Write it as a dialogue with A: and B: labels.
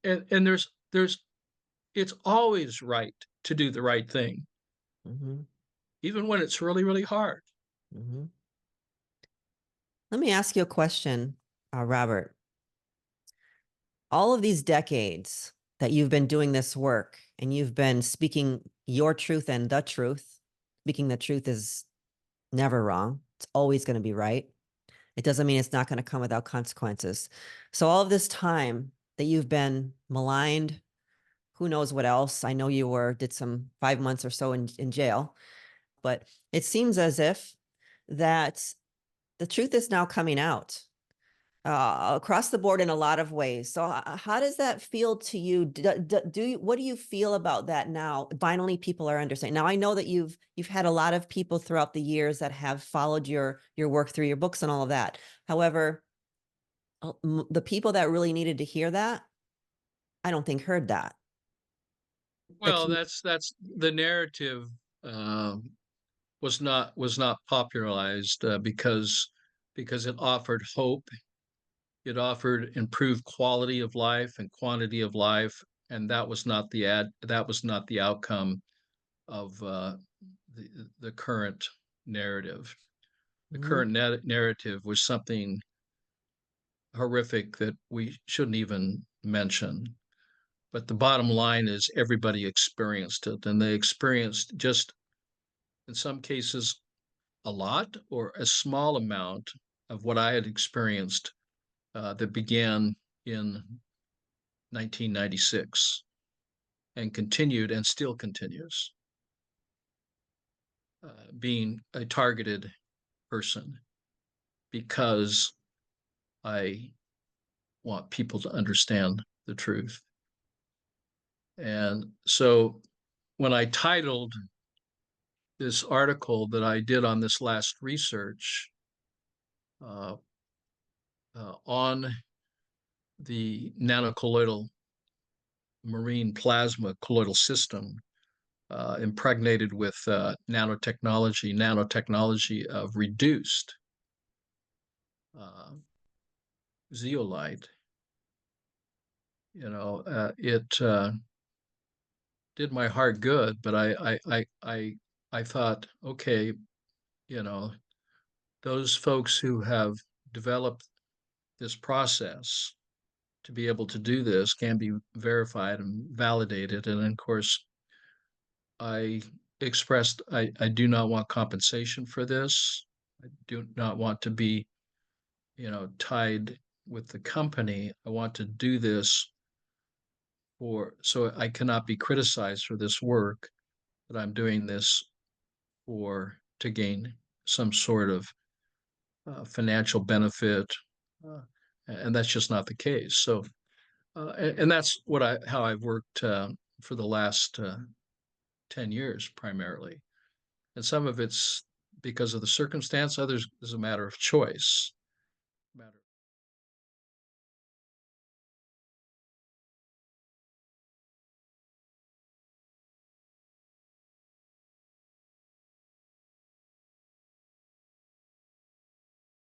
A: and there's it's always right to do the right thing,
B: Mhm,
A: even when it's really, really hard.
B: mhm. Let me ask you a question, Robert. All of these decades that you've been doing this work and you've been speaking your truth and the truth, speaking the truth is never wrong. It's always going to be right. It doesn't mean it's not going to come without consequences. So all of this time that you've been maligned, who knows what else? I know you did some 5 months or so in jail, but it seems as if that the truth is now coming out across the board in a lot of ways. So, how does that feel to you? What do you feel about that now? Finally, people are understanding. Now, I know that you've had a lot of people throughout the years that have followed your work through your books and all of that. However, the people that really needed to hear that, I don't think heard that. The
A: Well,
B: com-
A: that's the narrative, um, was not popularized, because it offered hope, it offered improved quality of life and quantity of life, and that was not the outcome of, the current narrative. The
B: Mhm.
A: current narrative was something horrific that we shouldn't even mention. But the bottom line is everybody experienced it, and they experienced just, in some cases, a lot or a small amount of what I had experienced, that began in 1996 and continued and still continues, being a targeted person because I want people to understand the truth. And so when I titled this article that I did on this last research, uh, on the nanocolloidal marine plasma colloidal system, impregnated with, nanotechnology of reduced, uh, zeolite. It, did my heart good, but I thought, okay, you know, those folks who have developed this process to be able to do this can be verified and validated. And of course, I expressed I do not want compensation for this. I do not want to be, tied with the company. I want to do this for so I cannot be criticized for this work, that I'm doing this for to gain some sort of, financial benefit, uh, and that's just not the case. So, and that's how I've worked, for the last, 10 years primarily. And some of it's because of the circumstance, others is a matter of choice.